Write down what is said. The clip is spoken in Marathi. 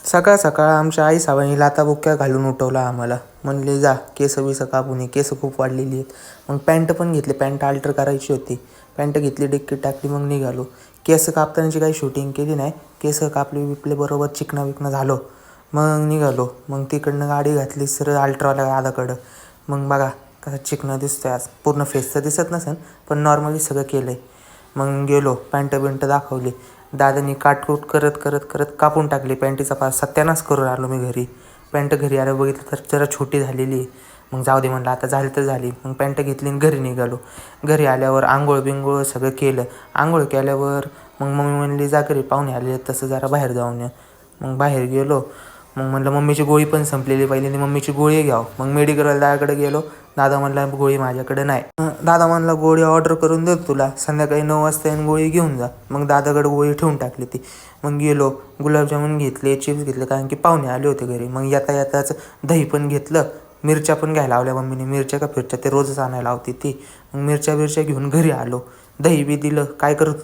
सकाळ सकाळ आमच्या आई सावळीने लाथाबुक्क्या घालून उठवलं आम्हाला. म्हणले जा केस बिस कापून ये, केस खूप वाढलेली आहेत. मग पॅन्ट पण घेतली, पॅन्ट अल्टर करायची होती. पॅन्ट घेतली, डिक्कीत टाकली, मग निघालो. केस कापतानाची काही शूटिंग केली नाही, केस कापले बिपले बरोबर चिकना विकणं झालो. मग निघालो. मग तिकडनं गाडी घातली सरळ अल्ट्रावाल्या दादाकडं. मग बघा कसा चिकना दिसतोय आज. पूर्ण फेस तर दिसत नसेल पण नॉर्मली सगळं केलं आहे. मग गेलो, पॅन्ट बिंट दाखवली. दादानी काटकूट करत करत करत कापून टाकली. पॅन्टीचा पार सत्यानाश करून आलो मी घरी. पॅन्ट घरी आलं बघितलं तर जरा छोटी झालेली आहे. मग जाऊ दे म्हणलं आता झाली तर झाली. मग पॅन्ट घेतली आणि घरी निघालो. घरी आल्यावर आंघोळ बिंघोळ सगळं केलं. आंघोळ केल्यावर मग मम्मी म्हणली जा घरी पाहुणे आले तसं जरा बाहेर जाऊन या. मग बाहेर गेलो. मग म्हणलं मम्मीची गोळी पण संपलेली, पहिल्यांदा मम्मीची गोळी घ्यावं. मग मेडिकलला दादाकडे गेलो. दादा म्हणला गोळी माझ्याकडे नाही. दादा म्हणला गोळी ऑर्डर करून देतो तुला, संध्याकाळी 9 वाजता आणि गोळी घेऊन जा. मग दादाकडे गोळी ठेवून टाकली ती. मग गेलो, गुलाबजामुन घेतले, चिप्स घेतले, कारण की पाहुणे आले होते घरी. मग येता येताच दही पण घेतलं, मिरच्या पण घ्यायला लावल्या मम्मीने. मिरच्या का फिरच्या ते रोजच आणायला लावते ती. मग मिरच्या घेऊन घरी आलो. दही बी दिलं, काय करत